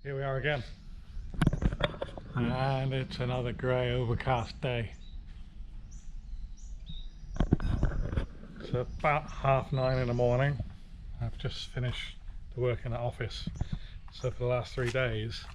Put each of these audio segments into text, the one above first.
Here we are again, and it's another grey overcast day. It's about 9:30 in the morning. I've just finished the work in the office, so for the last 3 days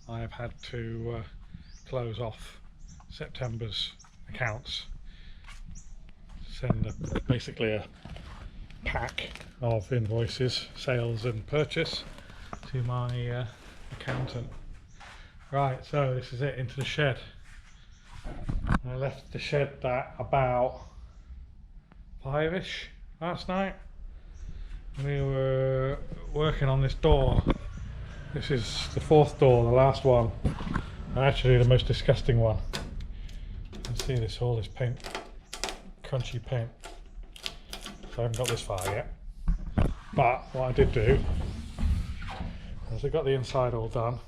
I've had to close off September's accounts, send basically a pack of invoices, sales and purchase, to my accountant. Right, so this is it, into the shed. I left the shed at about 5ish last night. We were working on this door. This is the 4th door, the last one, and actually the most disgusting one. You can see this, all this paint, crunchy paint. So I haven't got this far yet. But what I did do was I got the inside all done.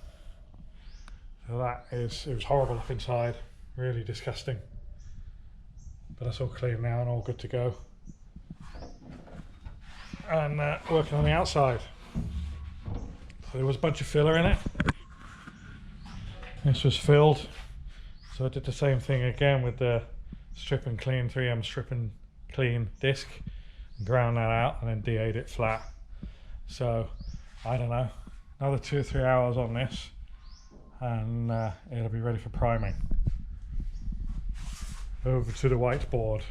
So it was horrible up inside, really disgusting. But that's all clean now and all good to go. And working on the outside. So there was a bunch of filler in it. This was filled. So I did the same thing again with the strip and clean, 3M strip and clean disc. Ground that out and then DA'd it flat. So I don't know, another 2 or 3 hours on this and it'll be ready for priming. Over to the whiteboard.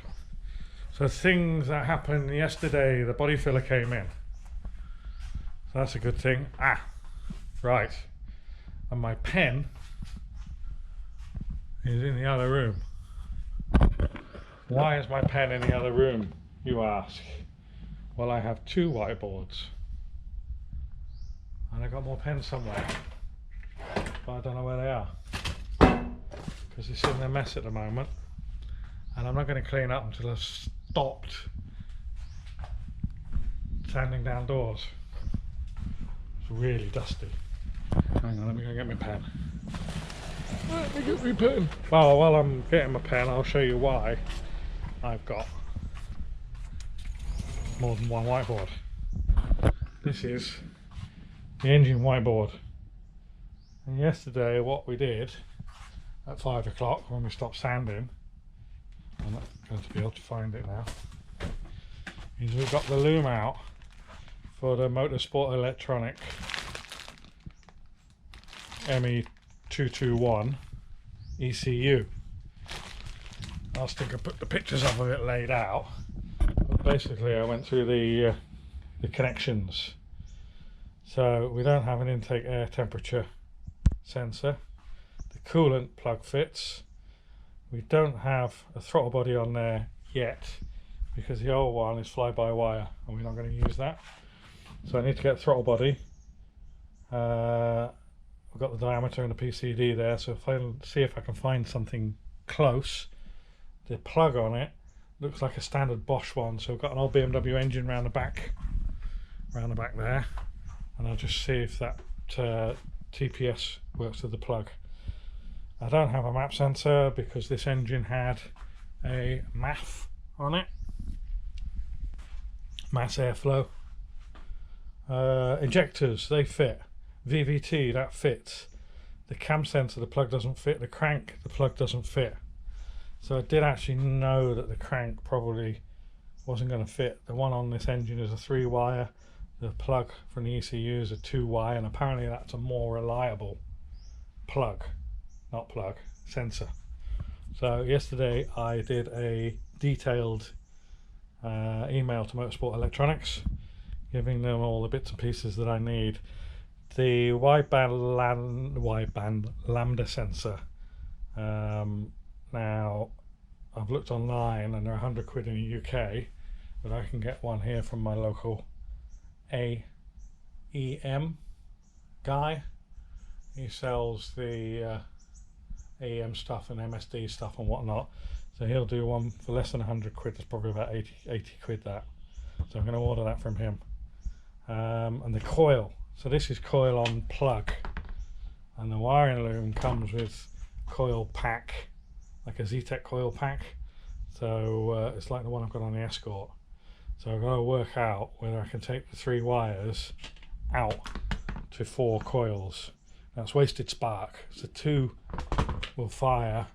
So things that happened yesterday, the body filler came in, so that's a good thing. Right, and my pen is in the other room. Why is my pen in the other room, you ask? Well, I have 2 whiteboards and I got more pens somewhere, but I don't know where they are because it's in a mess at the moment, and I'm not going to clean up until I've stopped sanding down doors. It's really dusty. Hang on, let me go get my pen. Let me get my pen. Well, while I'm getting my pen, I'll show you why I've got more than one whiteboard. This is the engine whiteboard, and yesterday what we did at 5 o'clock when we stopped sanding, I'm not going to be able to find it now, is we got the loom out for the Motorsport Electronic ME221 ECU. I think I put the pictures up of it laid out, but basically I went through the connections. So we don't have an intake air temperature sensor. The coolant plug fits. We don't have a throttle body on there yet because the old one is fly-by-wire and we're not going to use that. So I need to get a throttle body. I've got the diameter and the PCD there, so if I see if I can find something close. The plug on it looks like a standard Bosch one, so we've got an old BMW engine round the back there, and I'll just see if that TPS works with the plug. I don't have a map sensor because this engine had a MAF on it, mass airflow. Injectors, they fit. VVT, that fits. The cam sensor, the plug doesn't fit. The crank, the plug doesn't fit. So I did actually know that the crank probably wasn't going to fit. The one on this engine is a 3-wire. The plug from the ECU is a 2-wire, and apparently that's a more reliable sensor. So yesterday I did a detailed email to Motorsport Electronics, giving them all the bits and pieces that I need. The wideband lambda sensor. Now I've looked online and they're 100 quid in the UK, but I can get one here from my local AEM guy. He sells the AEM stuff and MSD stuff and whatnot, so he'll do one for less than 100 quid. That's probably about 80 quid that, so I'm going to order that from him. And the coil, so this is coil on plug, and the wiring loom comes with coil pack, like a Zetec coil pack. So it's like the one I've got on the Escort. So I've got to work out whether I can take the 3 wires out to 4 coils, That's wasted spark. So 2 will fire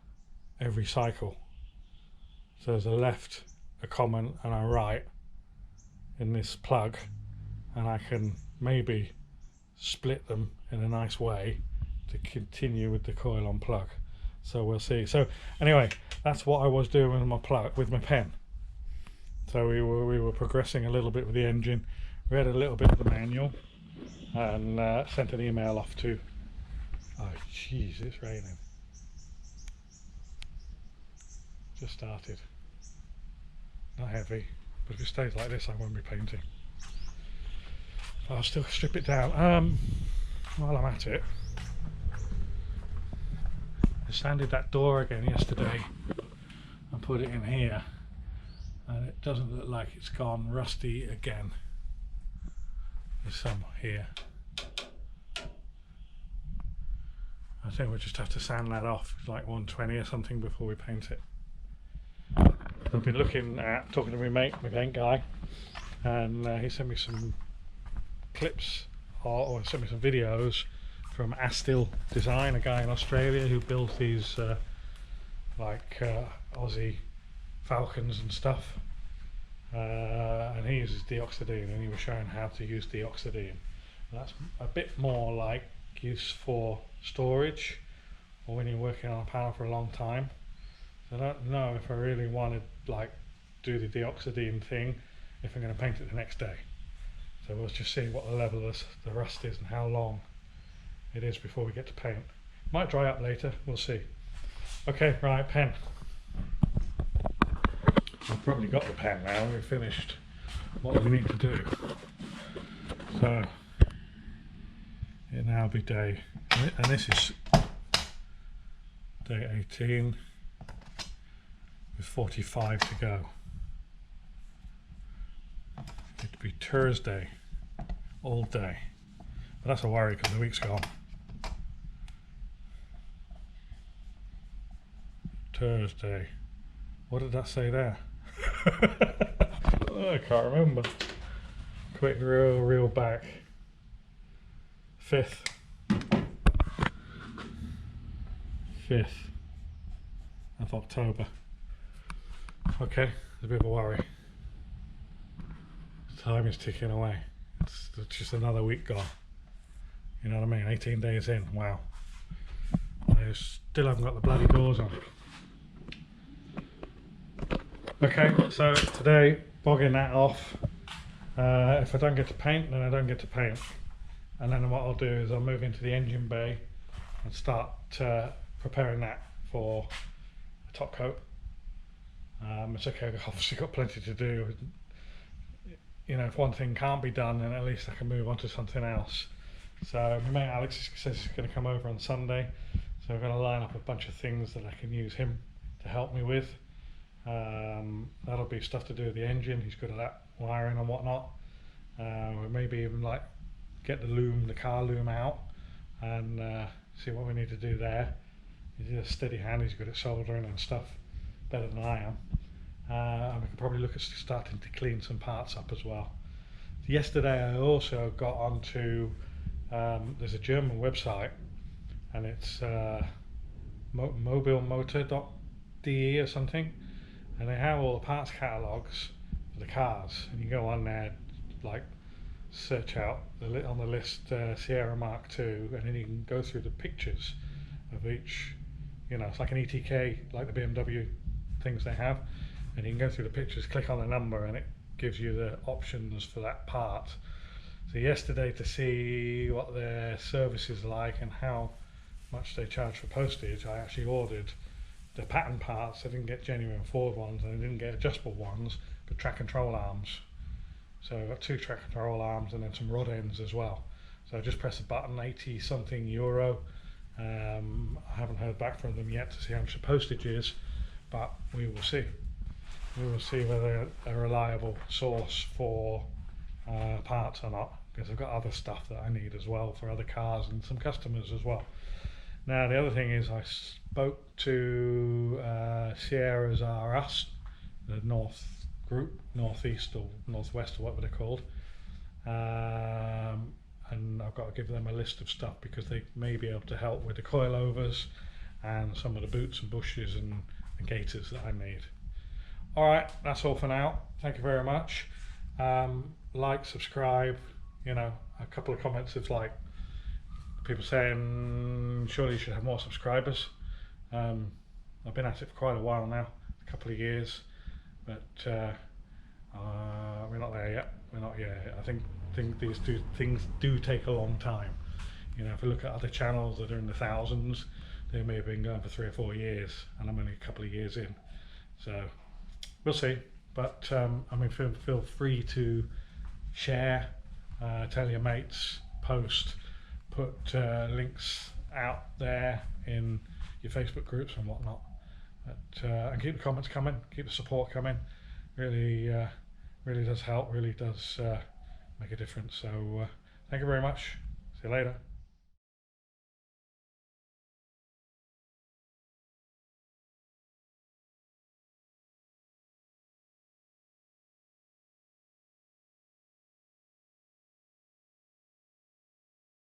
every cycle. So there's a left, a common and a right in this plug, and I can maybe split them in a nice way to continue with the coil on plug. So we'll see. So anyway, that's what I was doing with my plug, with my pen. So we were progressing a little bit with the engine. We had a little bit of the manual, and sent an email off to, oh jeez, it's raining. Just started. Not heavy, but if it stays like this I won't be painting. I'll still strip it down. While I'm at it, I sanded that door again yesterday and put it in here, and it doesn't look like it's gone rusty again. There's some here. I think we'll just have to sand that off, like 120 or something, before we paint it. I've been talking to my mate, my paint guy, and he sent me some clips, or sent me some videos from Astil Design, a guy in Australia who builds these Aussie Falcons and stuff, and he uses deoxidine, and he was showing how to use deoxidine. And that's a bit more like use for storage or when you're working on a panel for a long time. So I don't know if I really want to like do the deoxidine thing if I'm going to paint it the next day. So we'll just see what the level of the rust is and how long it is before we get to paint. Might dry up later, we'll see. Okay, right, pen. I've probably got the pen now. We've finished what we need to do. So it'll now be day, and this is day 18 with 45 to go. It'd be Thursday all day, but that's a worry because the week's gone. Thursday. What did that say there? Oh, I can't remember. Quick reel back. 5th of October. Okay, it's a bit of a worry. Time is ticking away. It's just another week gone. You know what I mean? 18 days in. Wow. I still haven't got the bloody doors on. Okay, so today, bogging that off. If I don't get to paint, then I don't get to paint. And then what I'll do is I'll move into the engine bay and start preparing that for a top coat. It's okay, I've obviously got plenty to do. You know, if one thing can't be done, then at least I can move on to something else. So my mate Alex says he's going to come over on Sunday, so we're going to line up a bunch of things that I can use him to help me with. That'll be stuff to do with the engine. He's good at that, wiring and whatnot. Or maybe even like get the car loom out and see what we need to do there. He's a steady hand, he's good at soldering and stuff, better than I am. And we can probably look at starting to clean some parts up as well. Yesterday I also got onto, there's a German website, and it's mobilemotor.de or something, and they have all the parts catalogues for the cars, and you go on there, like search out on the list Sierra Mark II, and then you can go through the pictures of each, you know, it's like an ETK, like the BMW things they have, and you can go through the pictures, click on the number, and it gives you the options for that part. So yesterday, to see what their service is like and how much they charge for postage, I actually ordered the pattern parts. I didn't get genuine Ford ones, and I didn't get adjustable ones, but track control arms. So I've got 2 track control arms and then some rod ends as well. So I just press a button, 80 something euro. I haven't heard back from them yet to see how much the postage is, but we will see. We will see whether they're a reliable source for parts or not, because I've got other stuff that I need as well for other cars and some customers as well. Now the other thing is I spoke to Sierras R Us, the North group, Northeast or Northwest or whatever they're called, and and I've got to give them a list of stuff because they may be able to help with the coilovers and some of the boots and bushes and gaiters that I need. Alright, that's all for now. Thank you very much. Like, subscribe, you know, a couple of comments of like people saying surely you should have more subscribers. I've been at it for quite a while now, a couple of years, but we're not there yet. We're not yet. I think these things do take a long time. You know, if we look at other channels that are in the thousands, they may have been going for 3 or 4 years, and I'm only a couple of years in. So we'll see. But I mean, feel free to share, tell your mates, post, put links out there in your Facebook groups and whatnot. But, and keep the comments coming, keep the support coming. Really, really does help. Really does make a difference. So thank you very much. See you later.